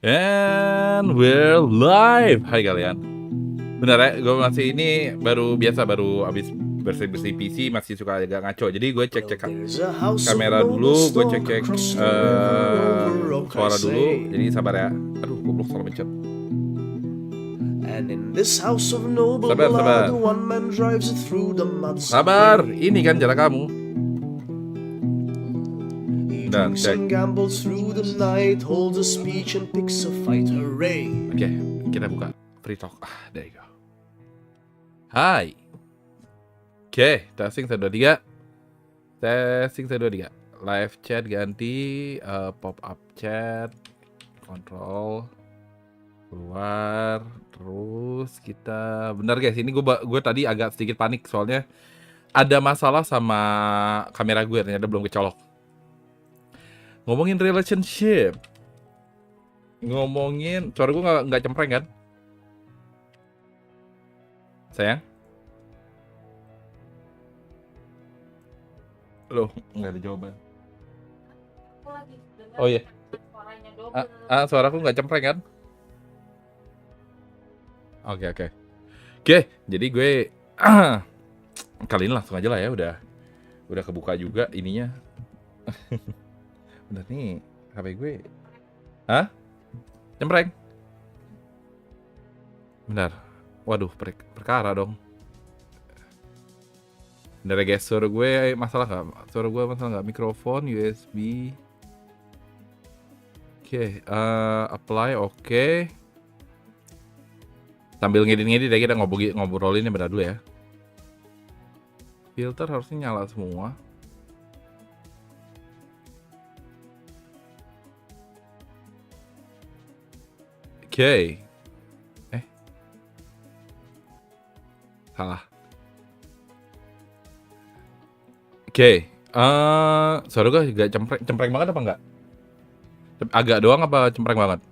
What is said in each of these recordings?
And we're live. Hai kalian. Bener ya, gue masih baru abis bersih-bersih PC, masih suka agak ngaco. Jadi gue cek kamera dulu, gue cek suara dulu. Jadi sabar ya. Aduh, goblok salah mencet. Sabar, ini kan jalan kamu. Dan cek. Oke, kita buka free talk. There you go. Hai. Oke, testing 1 2 3. Testing 1 2 3. Live chat ganti, pop up chat, kontrol keluar, terus kita benar guys, ini gue tadi agak sedikit panik soalnya ada masalah sama kamera gue, ternyata belum kecolok. Ngomongin relationship, ngomongin suara gue nggak cempreng kan, sayang? Loh, nggak ada jawaban. Oh iya. Suaraku nggak cempreng kan? Oke. Jadi gue kali ini langsung aja lah ya, udah kebuka juga ininya. Bener nih, HP gue. Hah? Cempreng? Benar. Waduh, perkara dong. Bener ya guys, suara gue masalah nggak? Mikrofon, USB. Oke, apply, oke. Sambil ngedit ya, kita ngobrolin benar dulu ya. Filter harusnya nyala semua. Oke. Salah. Oke. Suara gue agak cempreng banget apa enggak? Agak doang apa cempreng banget?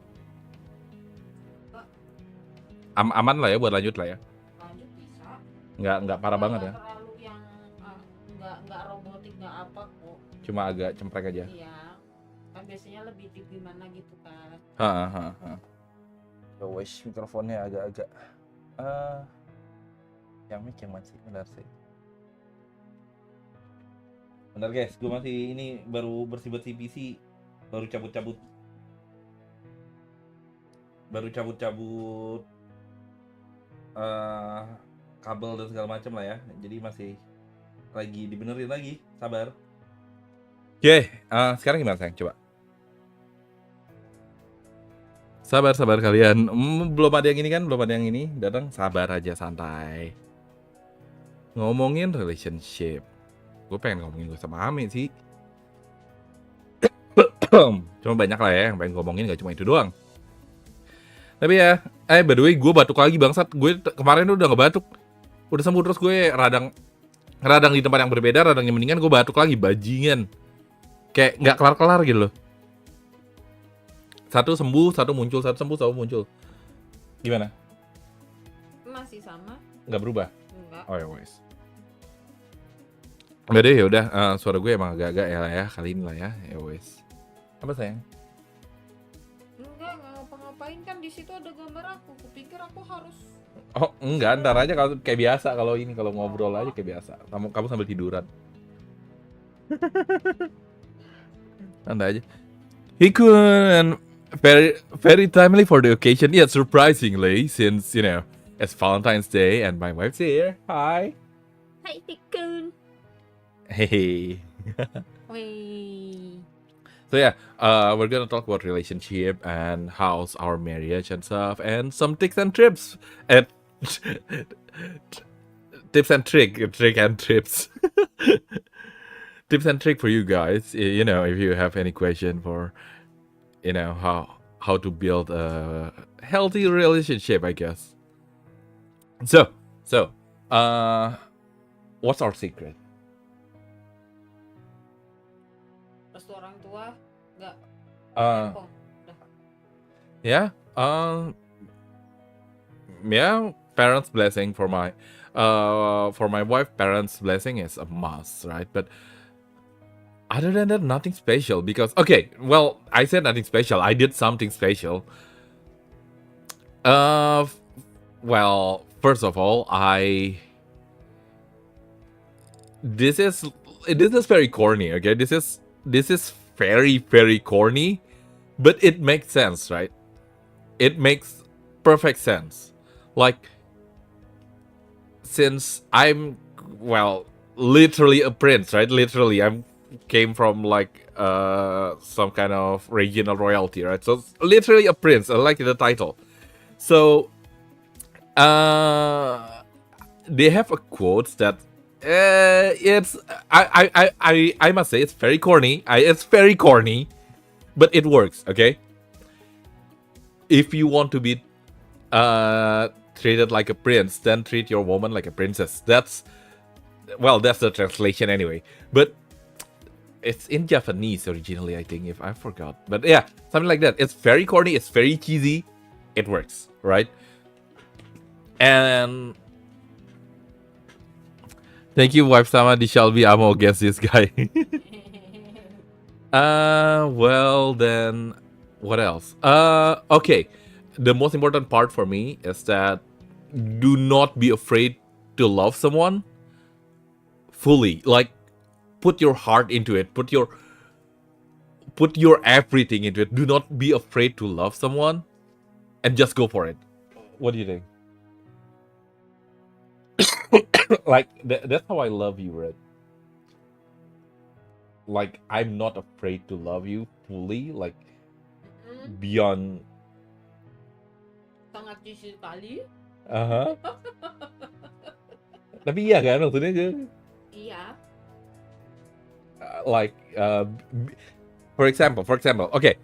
Aman lah ya buat lanjut lah ya. Lanjut bisa. Nggak parah banget ya. Terlalu yang nggak robotik nggak apa kok. Cuma agak cempreng aja. Iya. Kan biasanya lebih deep gimana gitu kan. Wes mikrofonnya agak-agak. Yang mic yang masih benar sih. Benar guys, gue masih ini baru bersih-bersih PC, baru cabut-cabut kabel dan segala macam lah ya. Jadi masih lagi dibenerin lagi, sabar. Oke, sekarang gimana sayang? Coba. Sabar kalian. Belum ada yang ini. Datang, sabar aja, santai. Ngomongin relationship. Gue pengen ngomongin gue sama Ame sih. Cuma banyak lah ya yang pengen ngomongin, gak cuma itu doang. Tapi ya, by the way, gue batuk lagi bangsat. Gue kemarin udah gak batuk, udah sembuh, terus gue radang di tempat yang berbeda, radangnya mendingan, gue batuk lagi, bajingan. Kayak gak kelar-kelar gitu loh. Satu sembuh, satu muncul, satu sembuh, satu muncul. Gimana? Masih sama? Gak berubah? Enggak. Oh ya wes. Udah deh, yaudah. Suara gue emang agak-agak ya kali ini lah ya. Ya wes. Apa sayang? Enggak ngapa-ngapain, kan di situ ada gambar aku. Kupikir aku harus. Oh enggak, ntar aja kalau kayak biasa, kalau ngobrol aja kayak biasa. Kamu sambil tiduran. Santai aja. Huginn, very very timely for the occasion. Yeah, surprisingly, since it's Valentine's Day and my wife's here. Hi. Hai Huginn. Hey. Wih. So yeah, we're gonna talk about relationship and how's our marriage and stuff, and some tips and trips, and tips and trick and tips, tips and trick for you guys. If you have any question for, how to build a healthy relationship, I guess. So, what's our secret? Restu orang tua enggak. Parents' blessing for my wife. Parents' blessing is a must, right? But Other than that, nothing special because okay, well, I said nothing special. I did something special. Uh, f- well, first of all, this is this is very corny. Okay, this is very very corny, but it makes sense, right? It makes perfect sense. Like since I'm well, literally a prince, right? Literally, I'm came from like some kind of regional royalty, right? So it's literally a prince. I like the title. So uh they have a quote that it's I must say it's very corny. It's very corny, but it works. Okay, if you want to be treated like a prince, then treat your woman like a princess. That's well, that's the translation anyway. But it's in Japanese originally, I think, if I forgot. But yeah, something like that. It's very corny. It's very cheesy. It works, right? And thank you, wife Sama di Shelby Amo against this guy. Well then, what else? Okay. The most important part for me is that do not be afraid to love someone fully. Like, put your heart into it. Put your everything into it. Do not be afraid to love someone, and just go for it. What do you think? Like that's how I love you, right? Like I'm not afraid to love you fully, like Mm, beyond. sangat cheesy sekali. Aha. Tapi iya kan maksudnya dia, Iya. like for example, okay.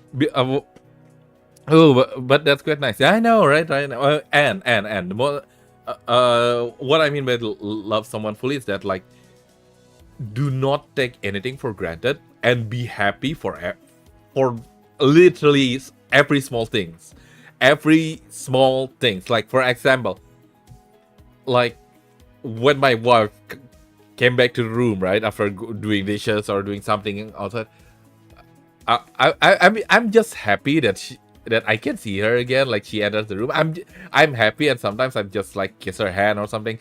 Oh, but that's quite nice. Yeah, I know, right? I know. And the more, what I mean by love someone fully is that like do not take anything for granted and be happy for literally every small things, like for example, like when my wife came back to the room right after doing dishes or doing something outside, I'm just happy that I can see her again. Like she enters the room, I'm happy, and sometimes I'm just like kiss her hand or something,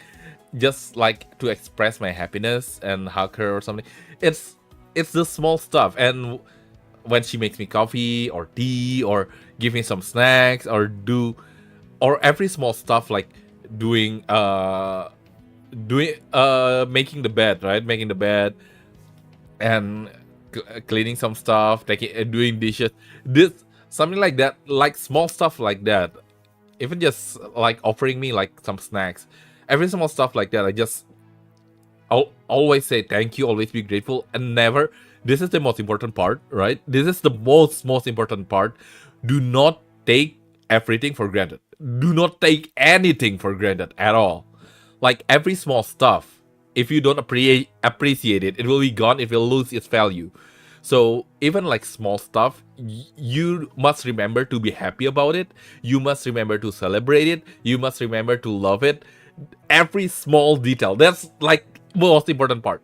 just like to express my happiness and hug her or something. It's the small stuff, and when she makes me coffee or tea or give me some snacks or every small stuff like doing making the bed, right? Making the bed and cleaning some stuff, taking doing dishes. This something like that, like small stuff like that. Even just like offering me like some snacks, every small stuff like that. I'll always say thank you, always be grateful, and never. This is the most important part, right? This is the most important part. Do not take everything for granted. Do not take anything for granted at all. Like every small stuff, if you don't appreciate it, it will be gone. It will lose its value. So even like small stuff, you must remember to be happy about it. You must remember to celebrate it. You must remember to love it. Every small detail. That's like most important part.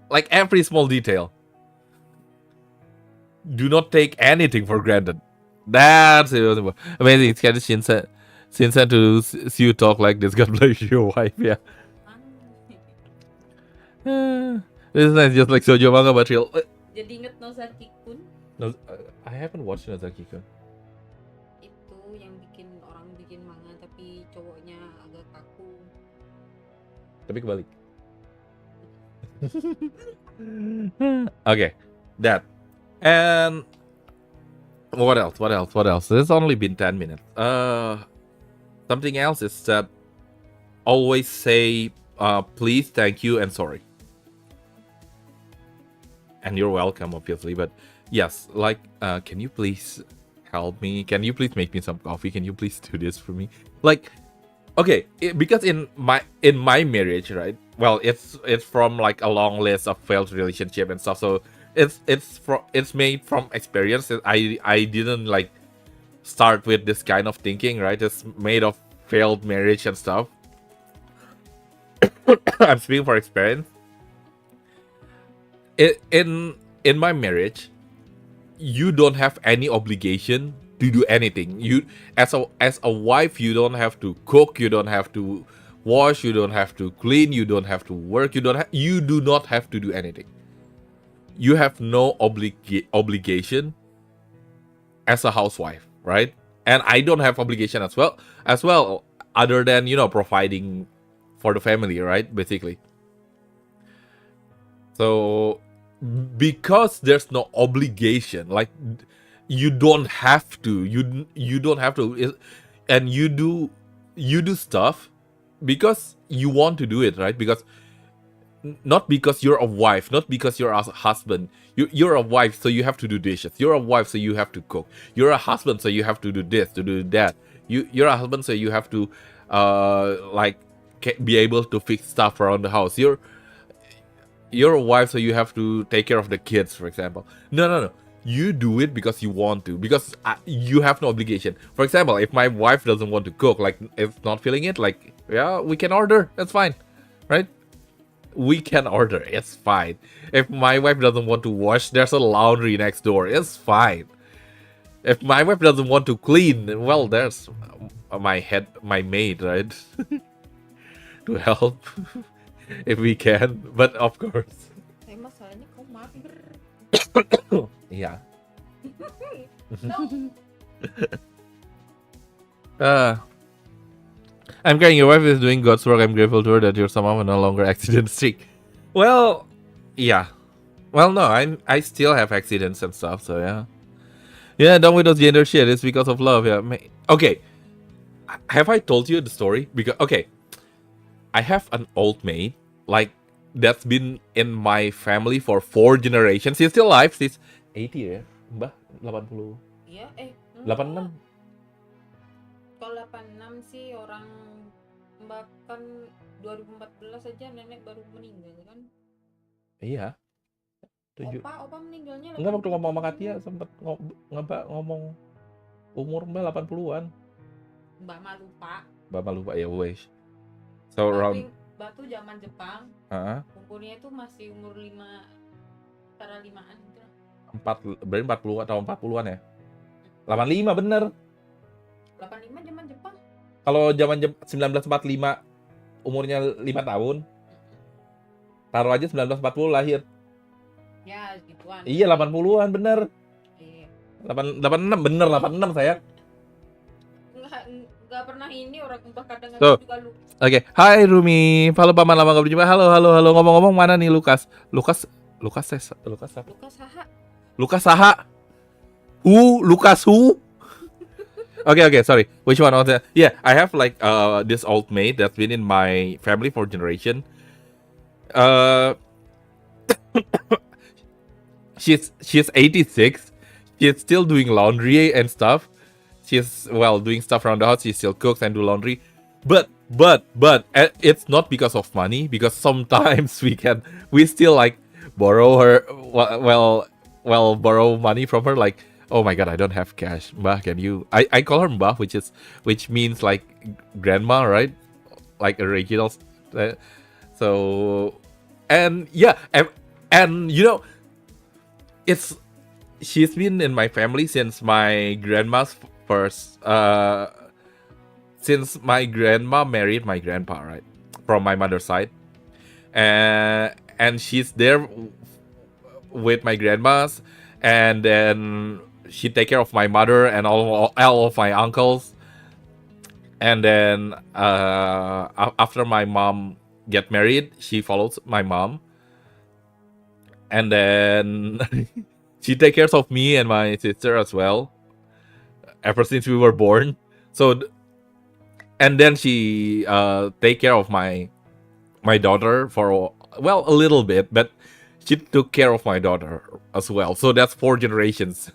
Like every small detail. Do not take anything for granted. That's amazing. It's kind of Shinsen to see you talk like this. God bless your wife. Yeah. This is nice, just like Sojo manga, but real. Jadi inget Nozaki-kun No, I haven't watched Nozaki-kun. itu yang bikin orang bikin manga tapi cowoknya agak kaku. Tapi kebalik. Okay, that. And what else? It's only been 10 minutes. Something else is that always say please, thank you, and sorry. And you're welcome, obviously. But yes, like, can you please help me? Can you please make me some coffee? Can you please do this for me? Like, okay, because in my marriage, right? Well, it's from like a long list of failed relationship and stuff. So it's made from experience. I didn't like start with this kind of thinking, right? It's made of failed marriage and stuff. I'm speaking for experience. in my marriage, you don't have any obligation to do anything. You as a wife, you don't have to cook, you don't have to wash, you don't have to clean, you don't have to work, you do not have to do anything. You have no obligation as a housewife, right? And I don't have obligation as well, other than providing for the family, right? Basically. So because there's no obligation, like you don't have to, you don't have to, and you do stuff because you want to do it, right? Because not because you're a wife, not because you're a husband. You're a wife, so you have to do dishes. You're a wife, so you have to cook. You're a husband, so you have to do this, to do that. You're a husband, so you have to be able to fix stuff around the house. You're a wife, so you have to take care of the kids, for example. No. You do it because you want to, because you have no obligation. For example, if my wife doesn't want to cook, like if not feeling it, like yeah, we can order. That's fine, right? We can order. It's fine. If my wife doesn't want to wash, there's a laundry next door. It's fine. If my wife doesn't want to clean, well, there's my maid, right? To help if we can. But of course. Masalahnya kau mager. Yeah. No. I'm crying. Your wife is doing God's work. I'm grateful to her that you're somehow no longer accident streak. Well, yeah. Well, no, I still have accidents and stuff. So yeah. Yeah, done with those gender shit. It's because of love. Yeah. Okay. Have I told you the story? Because I have an old maid like that's been in my family for 4 generations. She's still alive. She's 80 ya, Mbah. 80. Iya, 86. Kalau 86 sih orang bahkan 2014 aja nenek baru meninggal kan? Iya. 7. Opa meninggalnya. Enggak, waktu ngomong sama Katia sempet ngomong umur Mbak 80-an. Mbak mah lupa. Mbak mah lupa ya, wes. So around Batu zaman Jepang. Umurnya itu masih umur 5 antara 5-an gitu. berarti 40 atau 40-an ya? 85 bener. 85 zaman Jepang. Kalau zaman 1945 umurnya 5 tahun. Taruh aja 1940 lahir. Ya, gituan. Iya, 80-an bener. Iya. 86 bener, 86 saya. Enggak pernah ini orang kadang juga lupa. Oke. Hai Rumi. Halo Paman, lama gak berjumpa. Halo. Ngomong-ngomong, mana nih Lukas Saha. Lukas Saha. Lukas who? Okay, sorry. Which one? Yeah, I have like this old maid that's been in my family for generation. She's 86. She's still doing laundry and stuff. She's doing stuff around the house. She still cooks and do laundry. But it's not because of money, because sometimes we still like borrow her borrow money from her, like, oh my god, I don't have cash, Mbah, can you, I call her Mbah, which means like grandma, right? Like original. So and yeah, and you know, she's been in my family since my grandma's first since my grandma married my grandpa, right, from my mother's side, and she's there with my grandmas, and then she take care of my mother and all of my uncles, and then after my mom get married, she follows my mom, and then she take care of me and my sister as well, ever since we were born. So, and then she take care of my daughter for a little bit, but she took care of my daughter as well. So that's 4 generations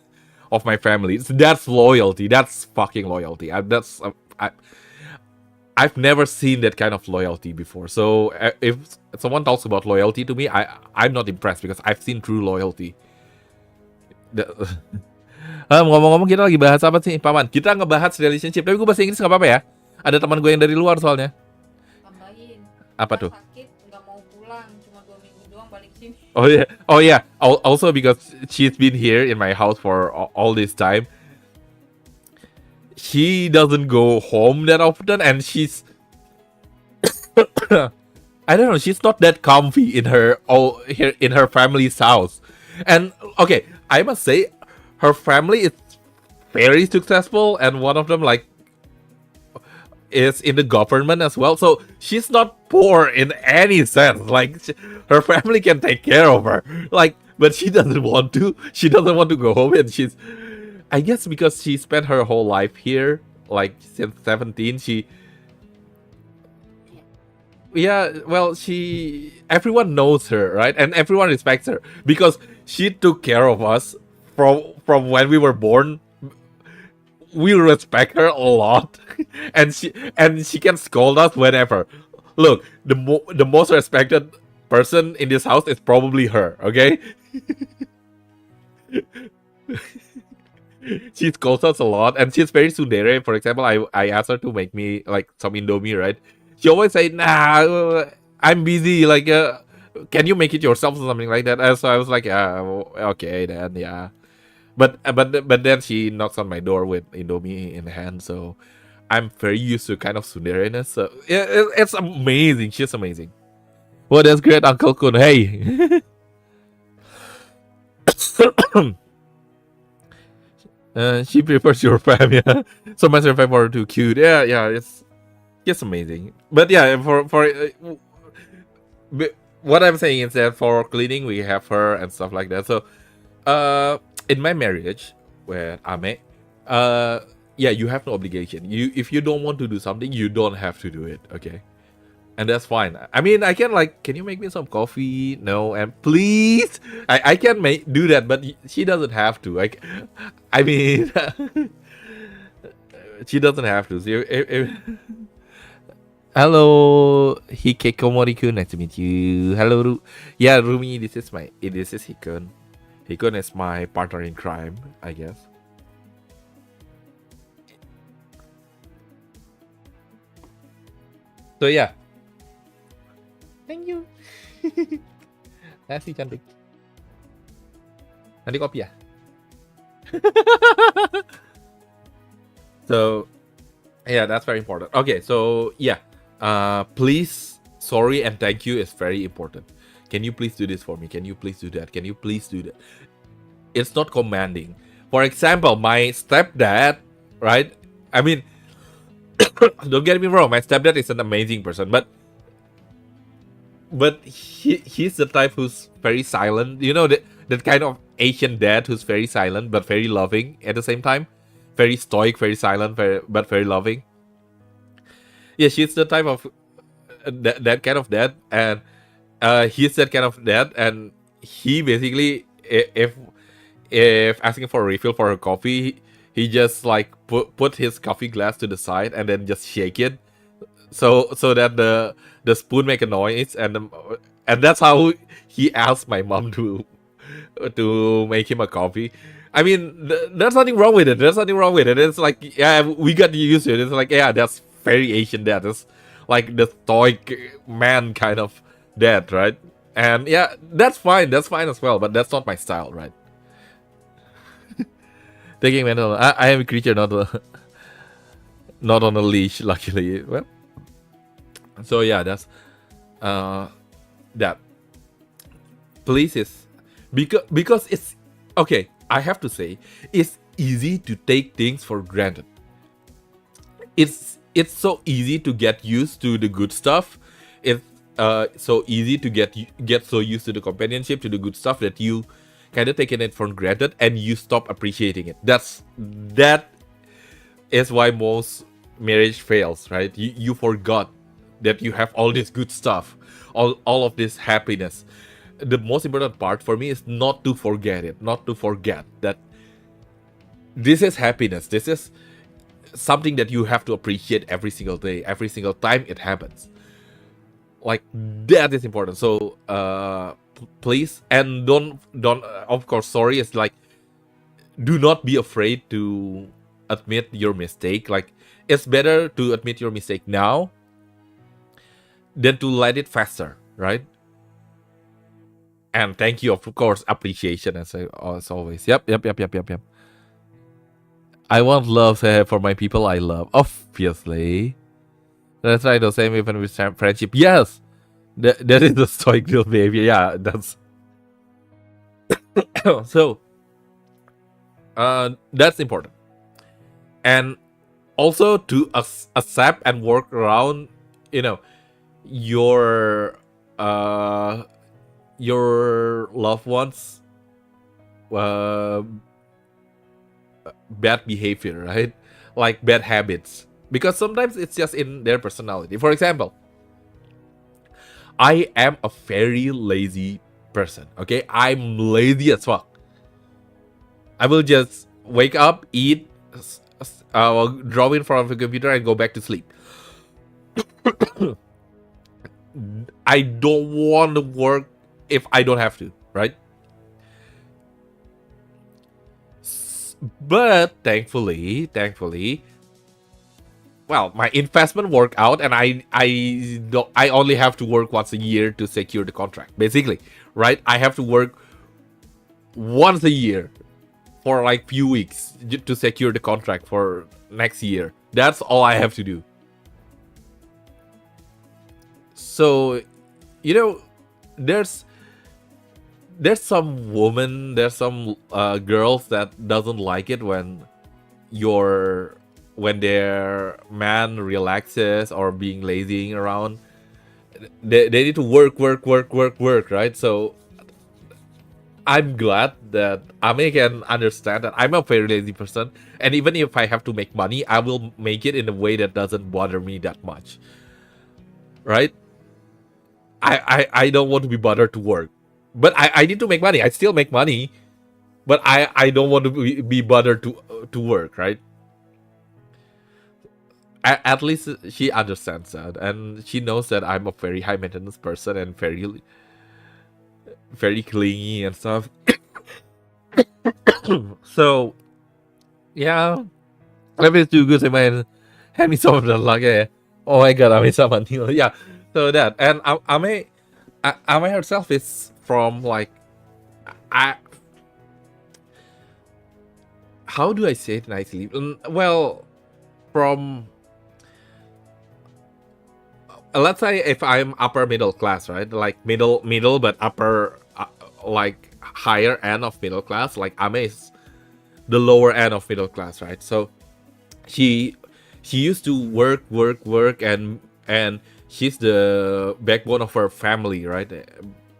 of my family. So that's loyalty. That's fucking loyalty. I've never seen that kind of loyalty before. So if someone talks about loyalty to me, I'm not impressed, because I've seen true loyalty. Ngomong-ngomong, kita lagi bahas apa sih, Paman? Kita ngebahas relationship, tapi gue bahasa Inggris nggak apa-apa ya? Ada teman gue yang dari luar soalnya. Tambahin. Apa tuh? Sakit, nggak mau pulang, cuma 2 minggu doang balik sini. Oh yeah. Also because she's been here in my house for all this time, she doesn't go home that often, and she's I don't know. She's not that comfy in her here in her family's house, and okay, I must say, her family is very successful, and one of them like is in the government as well. So she's not poor in any sense. Like her family can take care of her. Like, but she doesn't want to. She doesn't want to go home, and she's. I guess because she spent her whole life here, like since 17, she. Yeah, well, everyone knows her, right? And everyone respects her because she took care of us from when we were born. We respect her a lot, and she can scold us whenever. Look, the most respected person in this house is probably her. Okay, she scolds us a lot, and she's very tsundere. For example, I asked her to make me like some Indomie, right? She always say, "Nah, I'm busy. Like, can you make it yourself or something like that?" And so I was like, okay, then yeah." But then she knocks on my door with Indomie in hand, so I'm very used to kind of tsundere-ness. So yeah, it's amazing. She's amazing. Well, that's great, Uncle Kun. Hey. She prefers your fam, yeah. So my fam are too cute. Yeah, it's just amazing. But yeah, what I'm saying is that for cleaning we have her and stuff like that. So in my marriage with Ame, yeah, you have no obligation. If you don't want to do something, you don't have to do it, okay? And that's fine. I mean, I can like, can you make me some coffee? No, and please, I can do that, but she doesn't have to. Like, I mean, she doesn't have to. So hello, Hikikomori-kun. Nice to meet you. Hello, yeah, Rumi. This is Hikun. Hikun is my partner in crime, I guess. So yeah. Thank you. Kasih cantik. Nanti kopi ya. So yeah, that's very important. Okay, so yeah. Please, sorry, and thank you is very important. Can you please do this for me? Can you please do that? Can you please do that? It's not commanding. For example, my stepdad, right? I mean, don't get me wrong, my stepdad is an amazing person, but he's the type who's very silent. You know, that kind of Asian dad who's very silent but very loving at the same time. Very stoic, very silent, but very loving. Yeah, she's the type of that kind of dad, and he's that kind of dad, and he basically, if asking for a refill for her coffee, he just like put his coffee glass to the side and then just shake it, so that the spoon make a noise, and that's how he asked my mom to make him a coffee. I mean, there's nothing wrong with it. There's nothing wrong with it. It's like, yeah, we got used to it. It's like, yeah, that's very Asian dad. It's like the stoic man kind of dad, right? And yeah, that's fine. That's fine as well. But that's not my style, right? Taking mental. I am a creature, not on a leash. Luckily, well. So yeah, that's that. Please is because it's okay. I have to say, it's easy to take things for granted. It's so easy to get used to the good stuff. It's so easy to get so used to the companionship, to the good stuff, that you kind of taking it for granted and you stop appreciating it. That is why most marriage fails, right? You forgot that you have all this good stuff, all of this happiness. The most important part for me is not to forget it, not to forget that this is happiness. This is something that you have to appreciate every single day, every single time it happens. Like, that is important. So please, and don't of course, sorry, it's like, do not be afraid to admit your mistake. Like, it's better to admit your mistake now than to let it fester, right? And thank you, of course, appreciation as always. Yep. I want love for my people I love. Obviously. That's right, the same even with friendship. Yes! That is the stoic behavior. Yeah, that's... So, that's important. And also to accept and work around, you know, your uh your loved ones bad behavior, right? Like bad habits, because sometimes it's just in their personality. For example, I am a very lazy person. Okay, I'm lazy as fuck. I will just wake up, eat, draw in front of the computer, and go back to sleep. I don't want to work if I don't have to, right? But thankfully, well, my investment worked out, and I only have to work once a year to secure the contract, basically, right? I have to work once a year for like few weeks to secure the contract for next year. That's all I have to do. So, you know, there's some woman, there's some girls that doesn't like it when their man relaxes or being lazying around. They need to work, right? So I'm glad that Ame can understand that I'm a very lazy person, and even if I have to make money, I will make it in a way that doesn't bother me that much, right? I don't want to be bothered to work, but I need to make money. I still make money, but I don't want to be bothered to work, right? At least she understands that, and she knows that I'm a very high maintenance person and very clingy and stuff. So yeah, let me do good. Man, hand me some of the luck. Yeah. Oh my god, I mean some money. Yeah. So that, and Ame herself is from like, I how do I say it nicely? Well, from let's say if I'm upper middle class, right? Like middle, but upper, like higher end of middle class. Like Ame is the lower end of middle class, right? So she used to work, and she's the backbone of her family, right?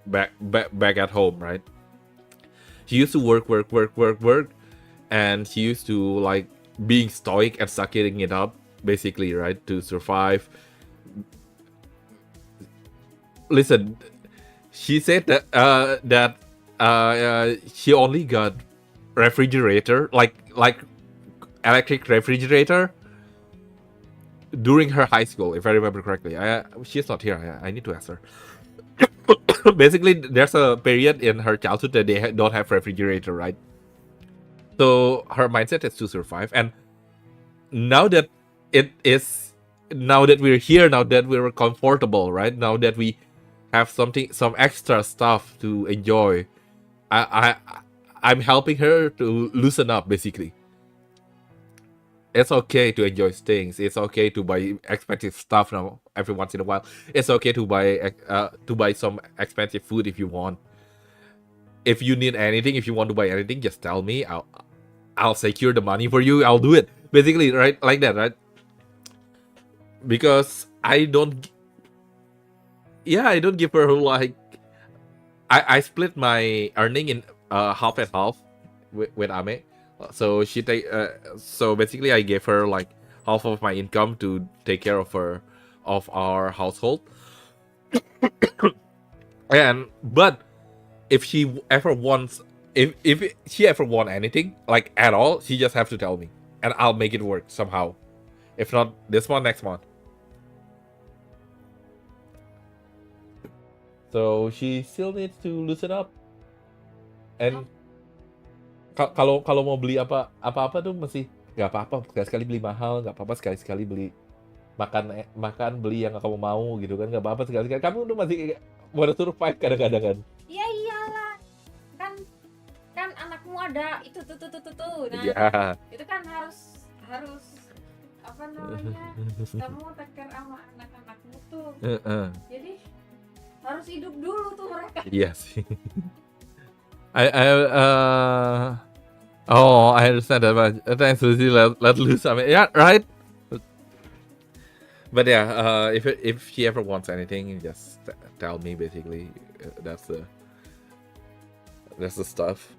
Back at home, right? She used to work, and she used to like being stoic and sucking it up, basically, right, to survive. Listen, she said that she only got refrigerator, like electric refrigerator, during her high school, if I remember correctly. She's not here. I need to ask her. Basically, there's a period in her childhood that they don't have refrigerator, right? So her mindset is to survive. And now that now that we're here, now that we're comfortable, right? Now that we have some extra stuff to enjoy, I'm helping her to loosen up, basically. It's okay to enjoy things. It's okay to buy expensive stuff now every once in a while. It's okay to buy some expensive food if you want. If you need anything, if you want to buy anything, just tell me. I'll secure the money for you. I'll do it. Basically, right? Like that, right? Because I don't give her like, I split my earning in half and half with Ame. So she so basically I gave her like half of my income to take care of our household. But if she ever wants, if she ever want anything like at all, she just have to tell me, and I'll make it work somehow. If not this month, next month. So she still needs to loosen up. And kalau mau beli apa tuh masih nggak apa-apa, sekali-sekali beli mahal, nggak apa-apa sekali-sekali beli makan beli yang kamu mau gitu kan, nggak apa-apa sekali-sekali. Kamu tuh masih mau survive kadang-kadang kan. Iya ada itu tuh. Nah, Ya. itu kan harus apa namanya? Kamu take care sama anak-anakmu tuh. Jadi harus hidup dulu tuh mereka. Iya sih. I understand that much. Thanks, Lucy. Let loose. I mean, yeah, right. But yeah, if she ever wants anything, just tell me. Basically, that's the stuff.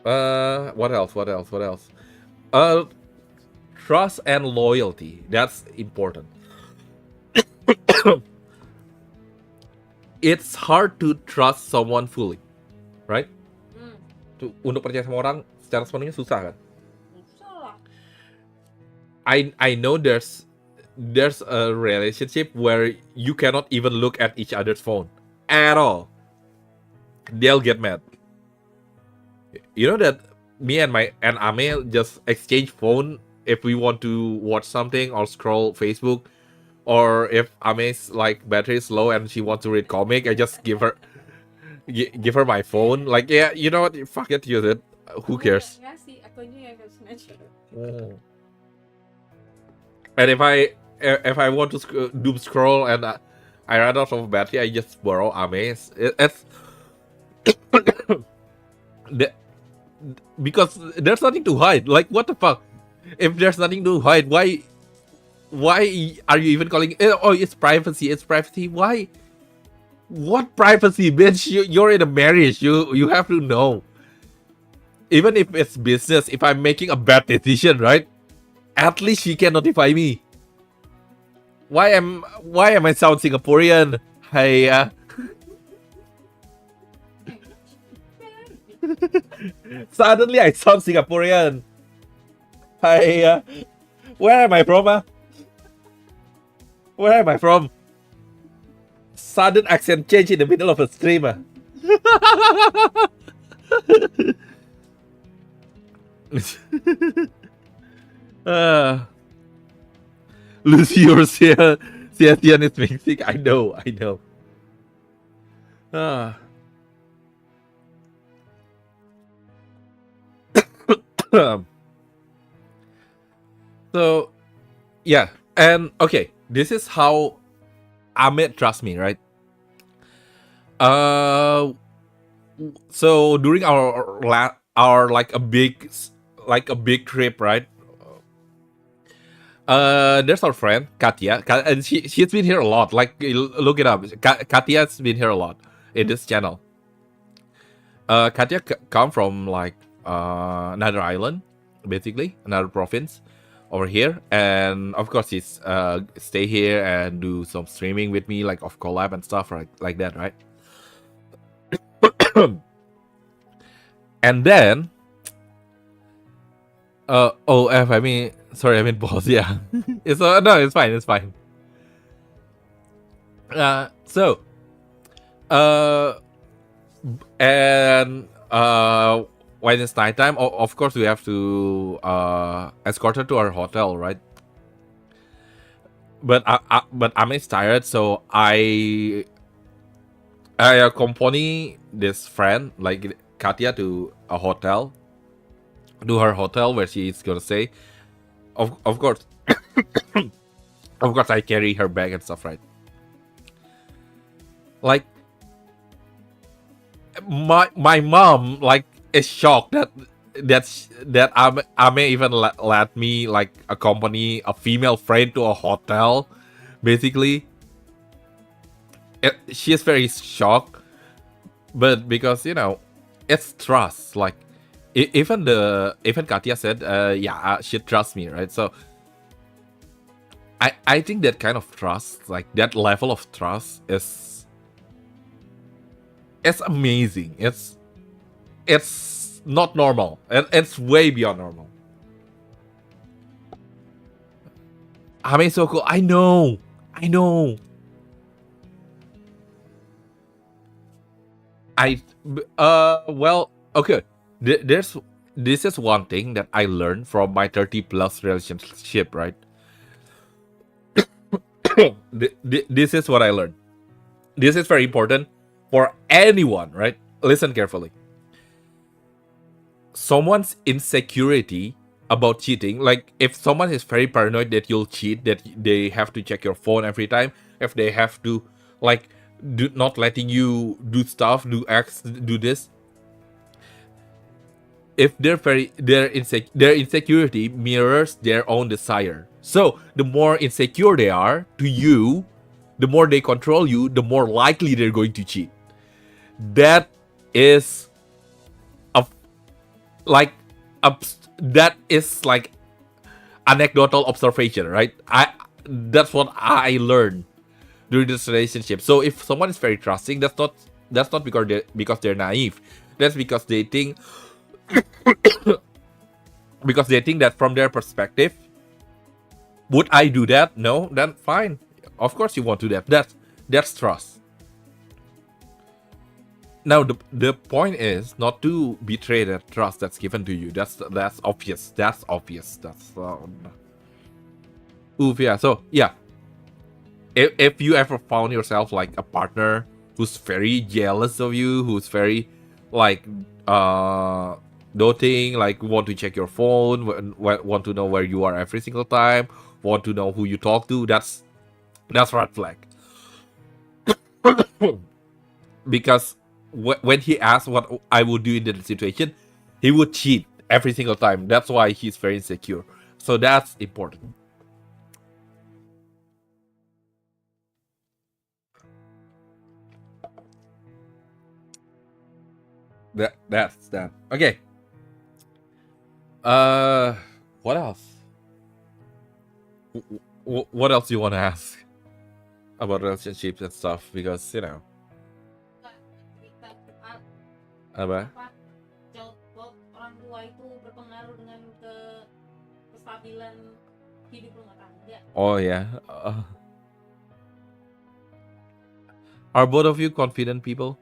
What else? Trust and loyalty. That's important. It's hard to trust someone fully, right? Untuk percaya sama orang secara sepenuhnya susah kan? Susah lah. I know there's a relationship where you cannot even look at each other's phone at all. They'll get mad. You know that me and Ame just exchange phone if we want to watch something or scroll Facebook, or if Ame's like battery is low and she wants to read comic, I just give her my phone. Like, yeah, you know what? Fuck it, use it. Who cares? Nggak sih, akunya yang harus snatch. And if I want to doom scroll and I run out of battery, I just borrow Ame's. It's because there's nothing to hide. Like, what the fuck? If there's nothing to hide, why are you even calling it? Oh, it's privacy. Why? What privacy, bitch? You're in a marriage. You have to know. Even if it's business, if I'm making a bad decision, right? At least she can notify me. Why am I sound Singaporean? Hey, suddenly I sound Singaporean. Hey, where am I from? Where am I from? Sudden accent change in the middle of a stream. Lucy or Sebastian is mixing. I know. So, yeah, and okay, this is how Amit trusts me, right? So during our like a big trip, right? There's our friend Katya, and she's been here a lot. Like, look it up. Katya's been here a lot in this channel. Katya come from like another island, basically another province over here, and of course she's stay here and do some streaming with me, like of collab and stuff like that, right? And then I mean pause. Yeah. It's fine. So and when it's nighttime, of course we have to escort her to our hotel, right? But I'm tired, so I accompany this friend, like Katya, to a hotel, to her hotel where she's gonna stay. Of course, of course, I carry her bag and stuff, right? Like, my mom like is shocked that I may even let me like accompany a female friend to a hotel, basically. She is very shocked, but because it's trust. Like, even Katya said, she trusts me, right? So I think that kind of trust, like that level of trust, it's amazing. It's not normal. It's way beyond normal. I mean, so cool. I know. Well, okay. This is one thing that I learned from my 30+ relationship, right? This is what I learned. This is very important for anyone, right? Listen carefully. someone's insecurity about cheating, like if someone is very paranoid that you'll cheat, that they have to check your phone every time, if they have to like do not letting you do stuff, do acts, do this, if their insecurity mirrors their own desire. So the more insecure they are to you, the more they control you, the more likely they're going to cheat. That is like anecdotal observation, right? That's what I learned during this relationship. So if someone is very trusting, that's not because they're naive. That's because they think that from their perspective, would I do that? No, then fine. Of course you won't do that. That's trust. Now the point is not to betray that trust that's given to you. That's obvious. That's obvious. Yeah. So yeah, if you ever found yourself like a partner who's very jealous of you, who's very like doting, like want to check your phone, want to know where you are every single time, want to know who you talk to, that's red flag. Because when he asked what I would do in that situation, he would cheat every single time. That's why he's very insecure. So that's important. That's that. Okay. What else? What else do you want to ask about relationships and stuff? Because apa? Jawab orang tua itu berpengaruh dengan kestabilan hidup rumah tangga. Oh yeah. Are both of you confident people?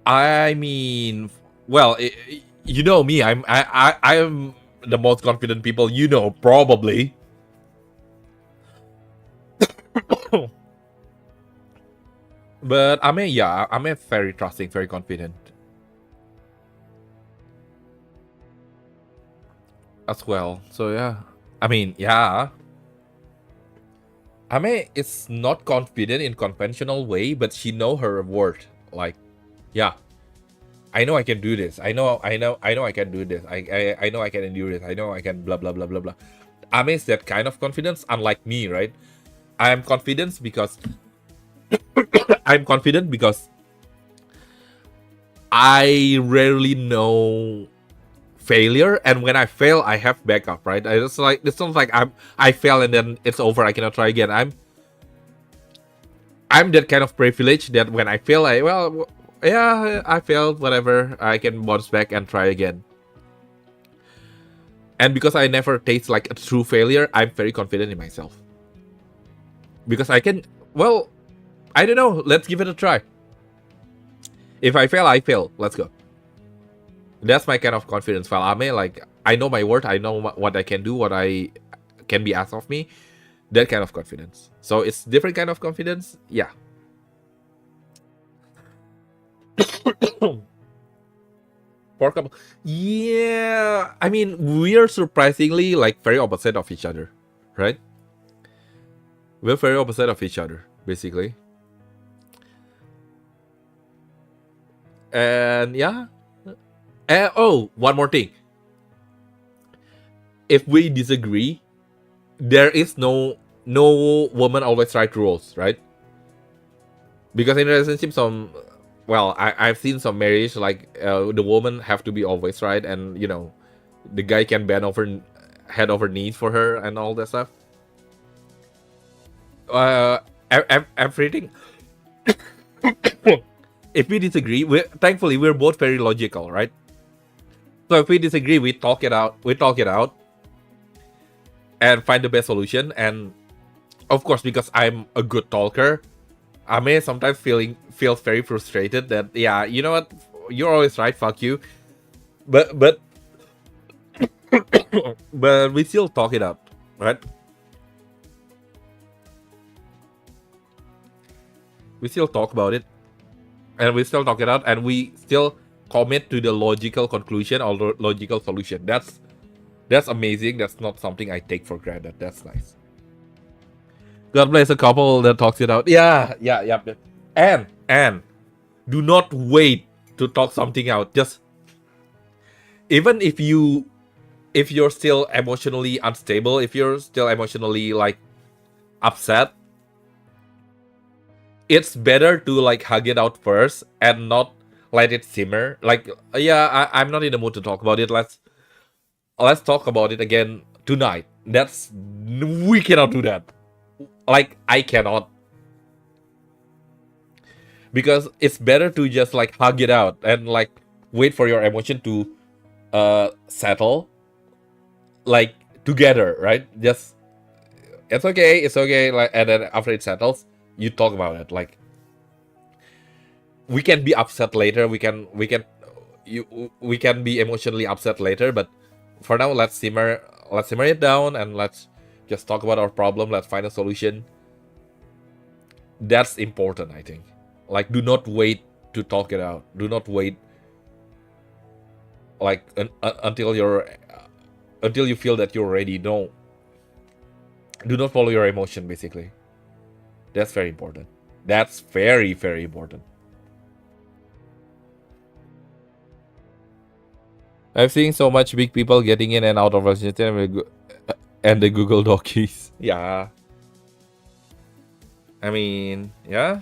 I mean, well, you know me. I'm the most confident people you know, probably. But I'm very trusting, very confident as well. So yeah, I mean, yeah. Ame is not confident in conventional way, but she know her worth. Like, yeah, I know I can do this. I know I can do this. I know I can endure this. I know I can blah blah blah blah blah. Ame is that kind of confidence, unlike me, right? I am confident because I'm confident because I rarely know failure, and when I fail, I have backup, right? It's not like I fail and then it's over. I cannot try again. I'm that kind of privilege that when I fail, I failed, whatever. I can bounce back and try again. And because I never taste like a true failure, I'm very confident in myself. Because I can, well, I don't know. Let's give it a try. If I fail, I fail. Let's go. That's my kind of confidence. While Ame, like, I know my worth. I know what I can do, what I can be asked of me. That kind of confidence. So it's different kind of confidence. Yeah. Poor couple. Yeah. I mean, we are surprisingly like very opposite of each other, right? We're very opposite of each other, basically. And yeah. Oh, one more thing. If we disagree, there is no woman always right rules, right? Because in a relationship, I've seen some marriage like the woman have to be always right, and the guy can bend over head over knees for her and all that stuff. Everything. If we disagree, thankfully we're both very logical, right? So if we disagree, we talk it out, and find the best solution. And of course, because I'm a good talker, I may sometimes feel very frustrated that, yeah, you know what, you're always right, fuck you. But but we still talk it out, right? We still talk about it, and we still talk it out, and we still commit to the logical conclusion or logical solution. That's amazing. That's not something I take for granted. That's nice. God bless a couple that talks it out. Yeah. And do not wait to talk something out. Just even if you're still emotionally unstable, if you're still emotionally like upset, it's better to like hug it out first and not let it simmer. Like, yeah, I'm not in the mood to talk about it. Let's talk about it again tonight. We cannot do that. Like, I cannot. Because it's better to just like hug it out and like wait for your emotion to settle, like together, right? Just it's okay, like, and then after it settles, you talk about it. Like, we can be upset later, we can be emotionally upset later, but for now, let's simmer it down and let's just talk about our problem. Let's find a solution. That's important, I think. Like, do not wait to talk it out. Do not wait like until you feel that you're ready. No. Do not follow your emotion, basically. That's very important. That's very, very important. I've seen so much big people getting in and out of relationship and the Google Docs. Yeah. I mean, yeah.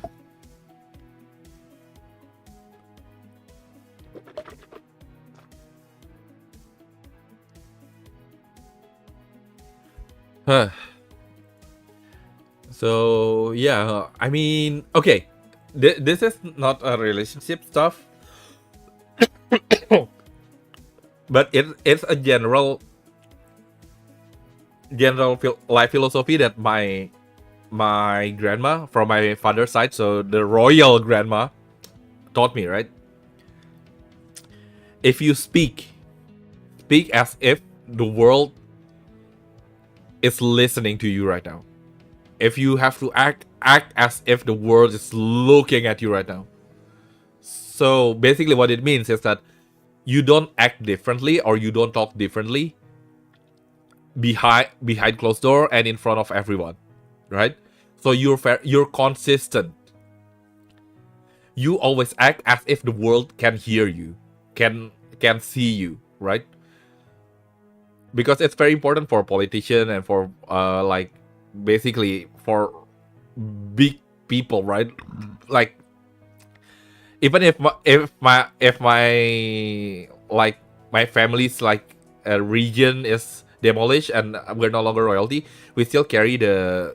Huh. So, yeah, I mean, okay. This is not a relationship stuff. But it's a general life philosophy that my grandma from my father's side, so the royal grandma, taught me, right? If you speak as if the world is listening to you right now. If you have to act as if the world is looking at you right now. So basically what it means is that you don't act differently or you don't talk differently behind closed door and in front of everyone, right? So you're consistent. You always act as if the world can hear you, can see you, right? Because it's very important for politicians and for like basically for big people, right? Like, even if my like my family's like region is demolished and we're no longer royalty, we still carry the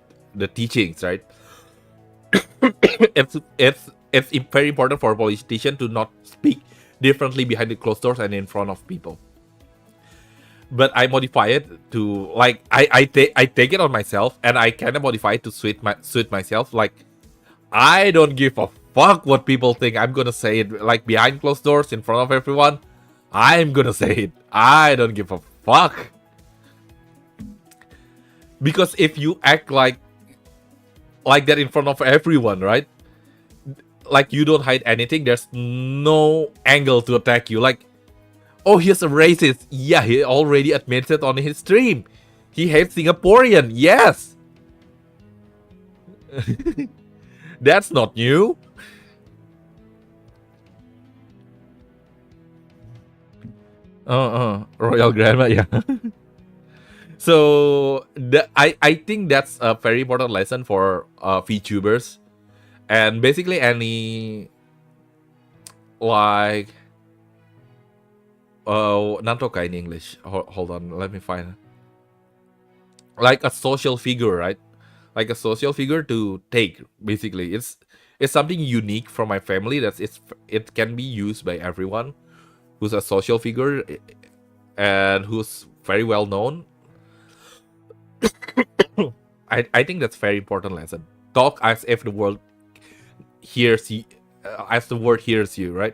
teachings, right? It's very important for a politician to not speak differently behind the closed doors and in front of people. But I modify it to like I take it on myself and I kind of modify it to suit myself. Like, I don't give a fuck what people think. I'm gonna say it like behind closed doors in front of everyone. I'm gonna say it. I don't give a fuck. Because if you act like that in front of everyone, right? Like, you don't hide anything. There's no angle to attack you. Like, oh, he's a racist. Yeah, he already admits it on his stream. He hates Singaporean. Yes. That's not new. Royal Grandma, yeah. So I think that's a very important lesson for VTubers and basically any like Nantoka in English. Hold on, let me find. Like a social figure, right? Like a social figure to take. Basically, it's something unique from my family. It can be used by everyone who's a social figure and who's very well known. I think that's very important lesson. Talk as if the world hears you, as the world hears you, right?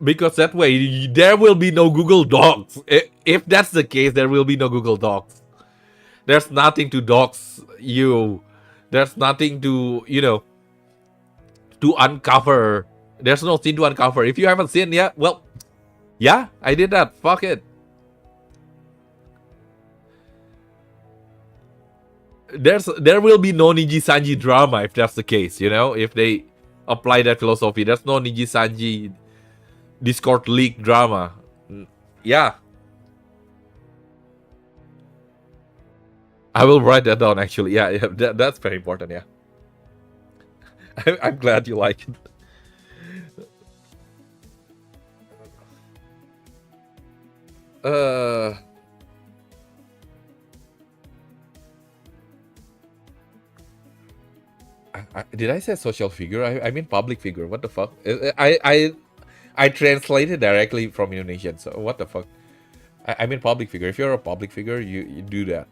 Because that way there will be no Google Docs. If that's the case, there will be no Google Docs. There's nothing to docs you. There's nothing to, to uncover. There's no scene to uncover. If you haven't seen yet, well, yeah, I did that. Fuck it. There will be no Niji Sanji drama if that's the case, you know? If they apply that philosophy, there's no Niji Sanji Discord leak drama. Yeah. I will write that down actually. Yeah, that's very important, yeah. I'm glad you like it. Did I say social figure? I mean public figure. What the fuck? I translated directly from Indonesian. So what the fuck? I mean public figure. If you're a public figure, you do that.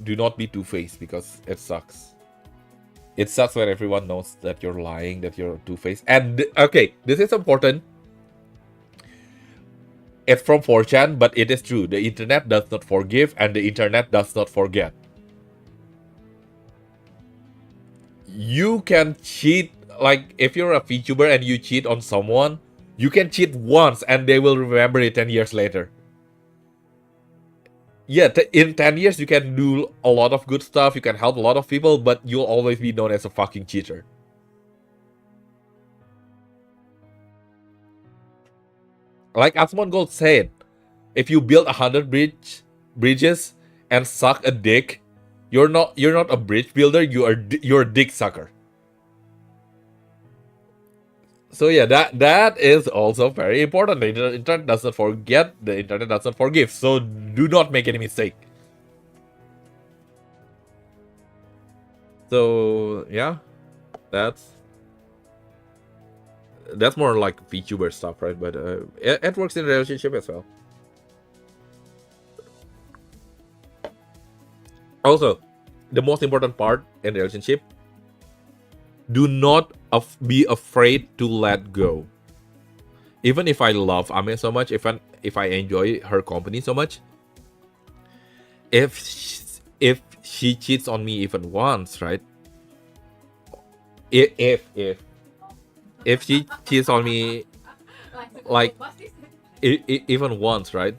Do not be two-faced because it sucks. It sucks when everyone knows that you're lying, that you're two-faced. And okay, this is important. It's from 4chan, but it is true. The internet does not forgive and the internet does not forget. You can cheat, like if you're a Vtuber and you cheat on someone, you can cheat once and they will remember it 10 years later. Yeah, in 10 years you can do a lot of good stuff, you can help a lot of people, but you'll always be known as a fucking cheater. Like Asmon Gold said, if you build 100 bridges and suck a dick, you're not a bridge builder, you're a dick sucker. So yeah, that is also very important. The internet does not forget, the internet does not forgive. So do not make any mistake. So yeah, that's more like VTuber stuff, right? But it works in a relationship as well. Also, the most important part in the relationship, do not be afraid to let go. Even if I love Ame so much, if I enjoy her company so much, if she cheats on me even once, right? If she cheats on me like even once, right?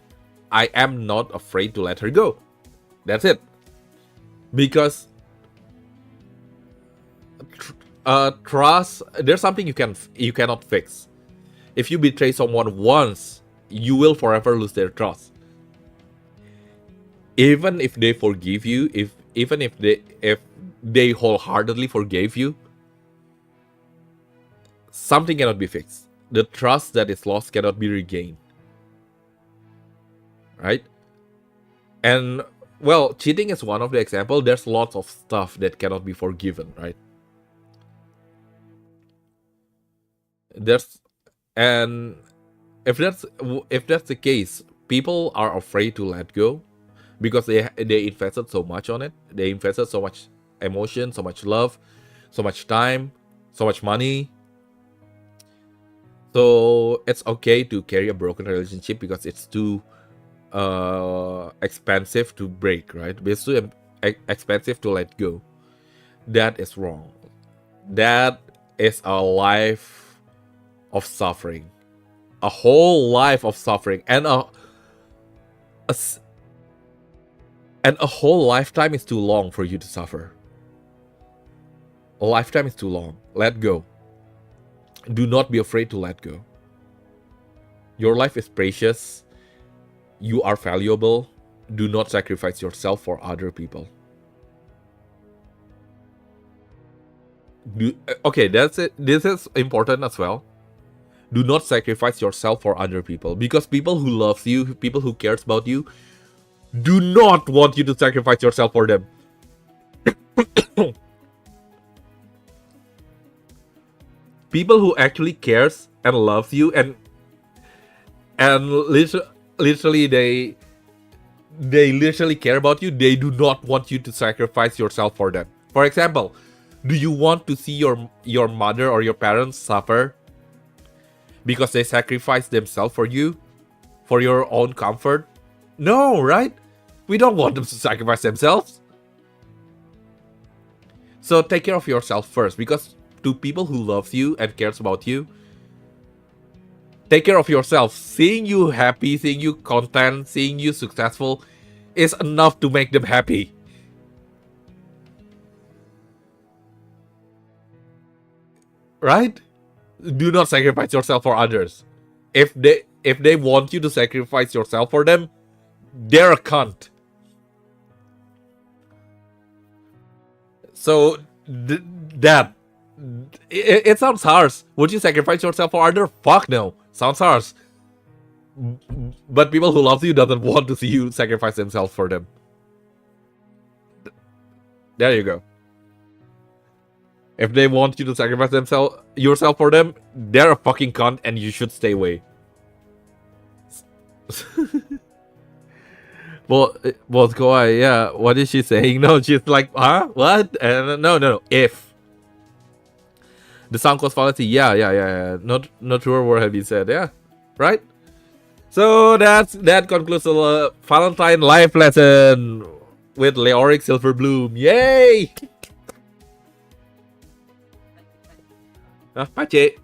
I am not afraid to let her go. That's it. Because trust, there's something you cannot fix. If you betray someone once, you will forever lose their trust. Even if they forgive you, if they wholeheartedly forgave you, something cannot be fixed. The trust that is lost cannot be regained. Right? And well, cheating is one of the examples. There's lots of stuff that cannot be forgiven, right? And if that's the case, people are afraid to let go because they invested so much on it. They invested so much emotion, so much love, so much time, so much money. So it's okay to carry a broken relationship because it's too expensive to break, right? It's too expensive to let go. That is wrong. That is a life of suffering, a whole life of suffering, and a whole lifetime is too long for you to suffer. A lifetime is too long. Let go. Do not be afraid to let go. Your life is precious. You are valuable. Do not sacrifice yourself for other people. Okay, that's it. This is important as well. Do not sacrifice yourself for other people, because people who love you, people who cares about you, do not want you to sacrifice yourself for them. People who actually cares and loves you and literally they literally care about you, they do not want you to sacrifice yourself for them. For example, do you want to see your mother or your parents suffer because they sacrifice themselves for you, for your own comfort? No, right? We don't want them to sacrifice themselves. So take care of yourself first, because to people who loves you and cares about you, take care of yourself. Seeing you happy, seeing you content, seeing you successful is enough to make them happy. Right? Do not sacrifice yourself for others. If they want you to sacrifice yourself for them, they're a cunt. So it sounds harsh. Would you sacrifice yourself for others? Fuck no. Sounds harsh. But people who love you doesn't want to see you sacrifice themselves for them. There you go. If they want you to sacrifice yourself for them, they're a fucking cunt and you should stay away. Well, Kawai, yeah, what is she saying? No, she's like, huh? What? No. If. The sound cost fallacy, yeah. Not sure what have you said, yeah. Right? So that concludes the Valentine life lesson with Leoric Silverbloom. Yay! Pace.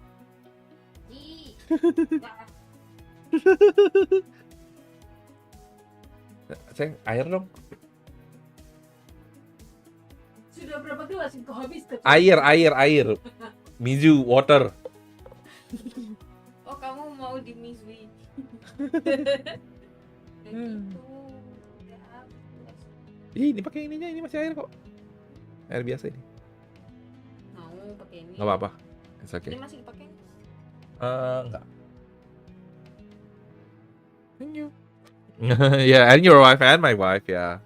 Sayang, air dong. Sudah berapa gelas kau habis? Air. Mizu, water. Oh, kamu mau di Mizui. Ini pakai ininya, ini masih air kok. Air biasa ini. Mau pakai ini? Nggak apa-apa. It's okay. Ini masih dipakai? Enggak. Thank you. Yeah, and your wife and my wife, ya.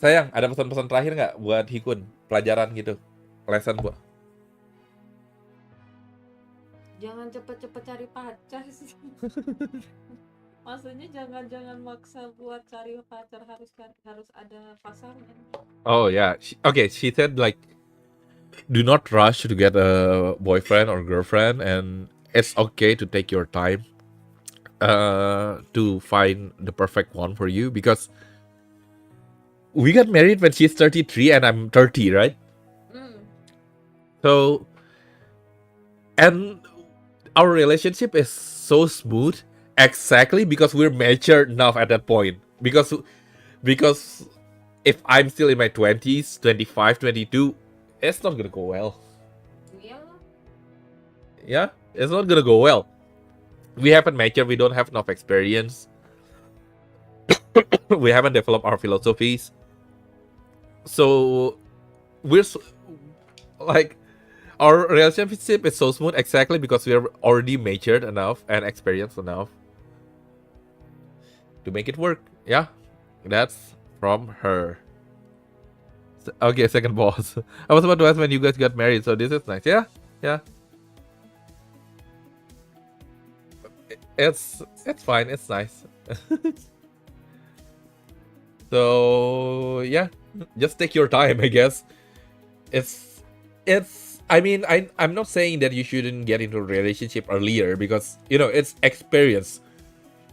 Sayang, ada pesan-pesan terakhir nggak buat Huginn? Pelajaran gitu, lesson gua. Jangan cepet-cepet cari pacar sih. Maksudnya jangan maksa buat cari pacar, harus ada pasangan. Oh yeah, okay. She said like, do not rush to get a boyfriend or girlfriend, and it's okay to take your time to find the perfect one for you, because we got married when she's 33 and I'm 30, right? So, and our relationship is so smooth exactly because we're mature enough at that point. Because if I'm still in my 20s, 25, 22, it's not gonna go well. Yeah, it's not gonna go well. We haven't matured, we don't have enough experience. We haven't developed our philosophies. So, we're like, our relationship is so smooth exactly because we're already matured enough and experienced enough to make it work. Yeah, that's from her. Okay, second boss. I was about to ask when you guys got married, so this is nice. Yeah. It's fine. It's nice. So yeah, just take your time, I guess. It's. I mean, I'm not saying that you shouldn't get into a relationship earlier, because it's experience.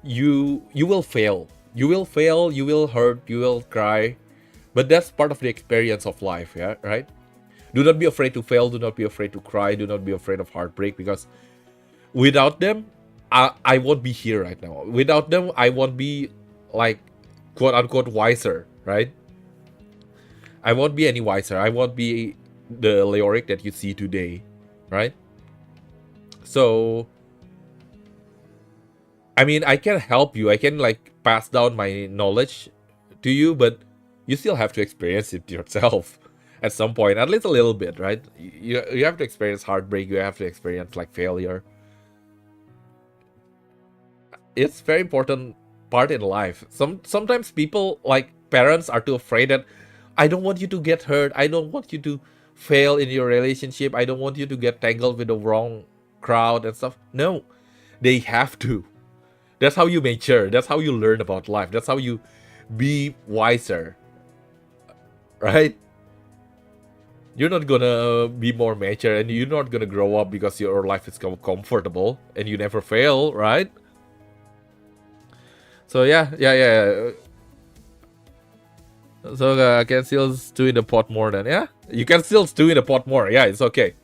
You will fail. You will fail. You will hurt. You will cry, but that's part of the experience of life. Yeah, right. Do not be afraid to fail. Do not be afraid to cry. Do not be afraid of heartbreak, because without them, I won't be here right now. Without them, I won't be like, quote unquote, wiser, right? I won't be any wiser. I won't be the Leoric that you see today, right? So, I mean, I can help you. I can like pass down my knowledge to you, but you still have to experience it yourself at some point, at least a little bit, right? You have to experience heartbreak. You have to experience like failure. It's very important part in life. Sometimes people, like parents, are too afraid that I don't want you to get hurt. I don't want you to fail in your relationship. I don't want you to get tangled with the wrong crowd and stuff. No, they have to. That's how you mature. That's how you learn about life. That's how you be wiser, right? You're not gonna be more mature, and you're not gonna grow up because your life is comfortable and you never fail, right? So yeah. So I can still stew in the pot more than, yeah? You can still stew in the pot more. Yeah, it's okay.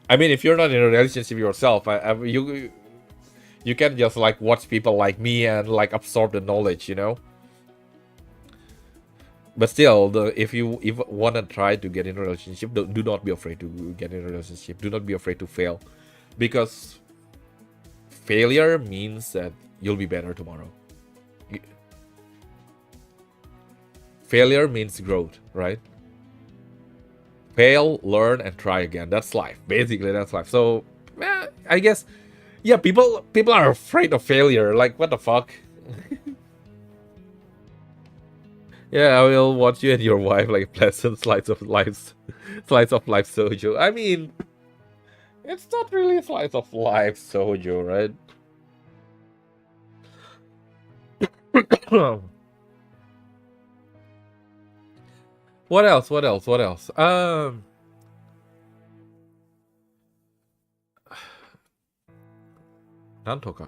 I mean, if you're not in a relationship yourself, you can just like watch people like me and like absorb the knowledge, you know? But still, if you want to try to get in a relationship, do not be afraid to get in a relationship. Do not be afraid to fail. Because failure means that you'll be better tomorrow. Failure means growth, right? Fail, learn, and try again. That's life. Basically, that's life. So, I guess, yeah, people are afraid of failure. Like, what the fuck? Yeah, I will watch you and your wife like pleasant slice of life soju. I mean, it's not really a slice of life soju, right? What else? Nantoka.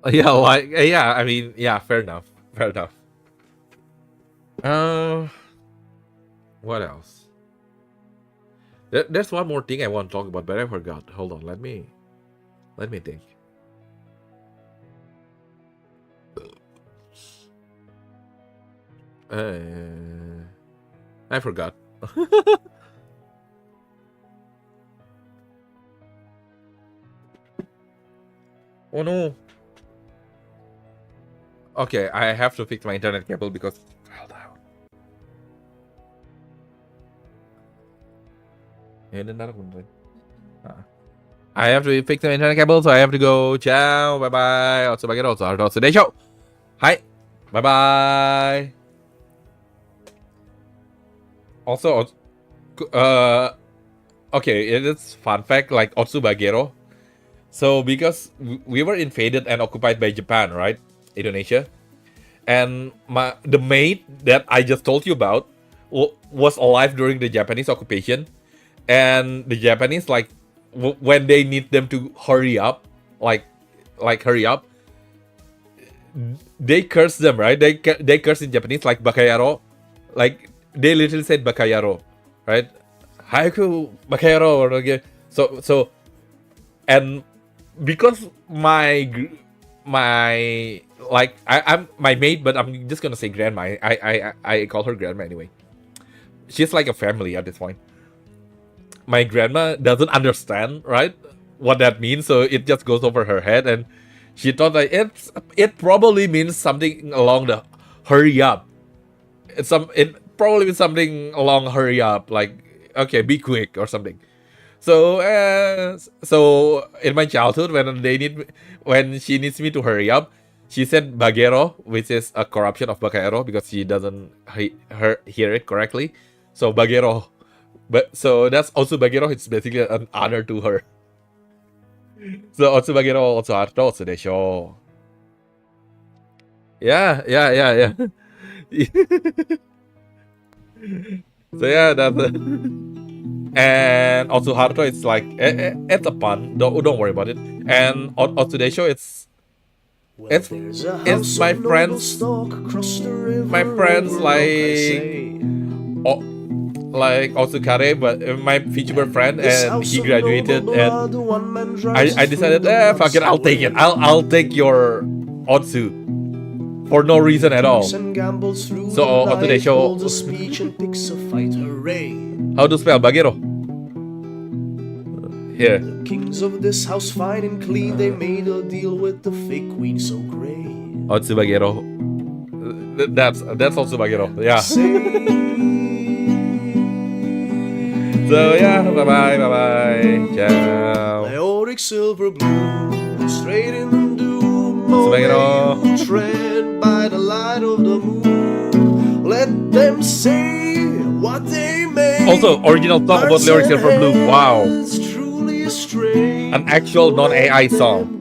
Yeah, like, yeah, I mean, yeah, fair enough. What else? There's one more thing I want to talk about, but I forgot. Hold on, let me think. I forgot. Oh no. Okay, I have to fix my internet cable because it fell down. I have to fix my internet cable, so I have to go. Ciao, bye bye. Also, bye bye. Today's show. Hi, bye bye. Also, okay, it is fun fact like Otsubagero. So because we were invaded and occupied by Japan, right? Indonesia. And the maid that I just told you about was alive during the Japanese occupation. And the Japanese, like, when they need them to hurry up, like hurry up, they curse them, right? They curse in Japanese like bakayaro. Like, they literally said bakayaro, right? Hayaku bakayaro. So and because I'm my maid, but I'm just gonna say grandma. I call her grandma anyway. She's like a family at this point. My grandma doesn't understand, right, what that means, so it just goes over her head, and she thought like it probably means something along the hurry up. It probably means something along hurry up, like, okay, be quick or something. So in my childhood, when she needs me to hurry up, she said bagero, which is a corruption of bakaero because she doesn't hear it correctly. So bagero, but so that's also bagero. It's basically an honor to her. So also bagero also harto also desho. Yeah. So yeah, that's. And also Haruto, it's like it's a pun. Don't worry about it. And on today's show, it's my friends like Otsukare, but my Vtuber friend, and he graduated, and I decided, fuck it, I'll take it. I'll take your Otsu for no reason at all. So on today's show, how to spell bagero? Here. The kings of this house, fine and clean, they made a deal with the fake queen so great. Otsu bagero. That's also bagero. Yeah. So yeah, bye bye. Ciao. Leoric Silverbloom, straight in the doom. Bagero. Who tread by the light of the moon. Let them say what they may. Also, original song about Leoric Silverbloom. Wow. An actual non-AI song.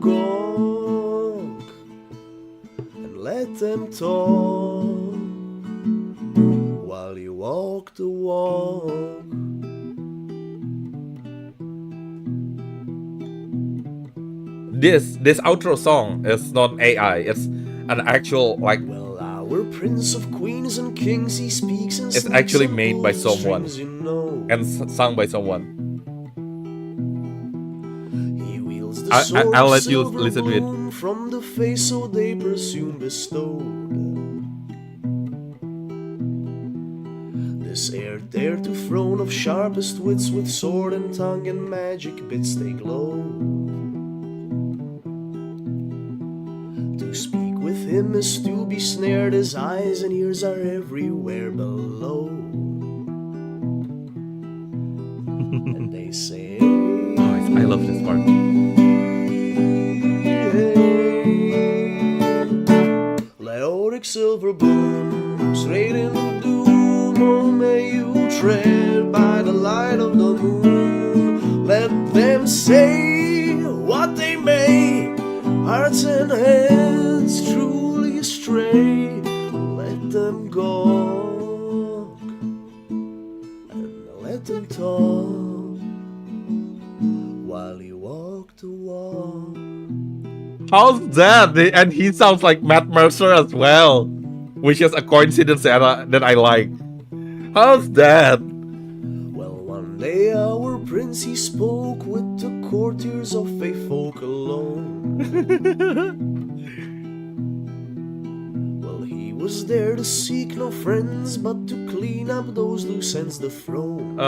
And let them talk while you walk the walk. This outro song is not AI. It's an actual, like, our prince of queens and kings, he speaks and It's sneaks actually and made by pulls someone. strings, you know. And sung by someone. He wields the sword I'll of let you listen to it. Silverbloom from the face so they presume bestowed. This heir dare to throne of sharpest wits, with sword and tongue and magic bits they glow. To speak with him is to be snared, his eyes and ears are everywhere below. And they say, I love this part. Leoric Silverbloom, straight in the doom, oh may you tread by the light of the moon. Let them say what they may, hearts and heads truly astray. Let them go and let them talk while you walk the walk. How's that? And he sounds like Matt Mercer as well, which is a coincidence that I like. How's that? Well, one day our prince he spoke with the courtiers of a folk alone. Well, he was there to seek no friends, but to clean up those loose ends the throne.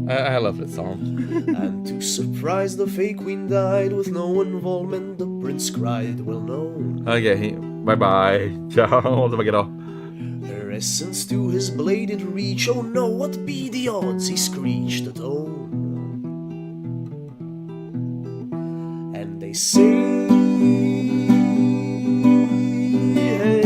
I love this song. And to surprise the fake queen died with no involvement, the prince cried, well known. Okay, bye-bye. Ciao, sampai ketemu. Her essence to his blade did reach, oh no, what be the odds, he screeched at own. And they say, hey,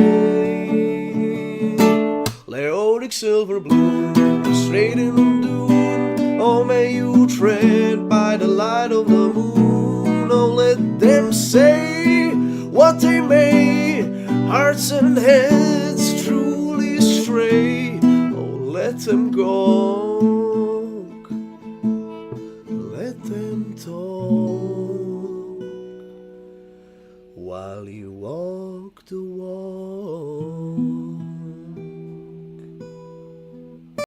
Leoric Silverbloom, straight in the doom, oh may you tread by the light of the moon. Oh let them say what they may, hearts and heads truly stray. Oh let them go, let them talk while you walk the walk.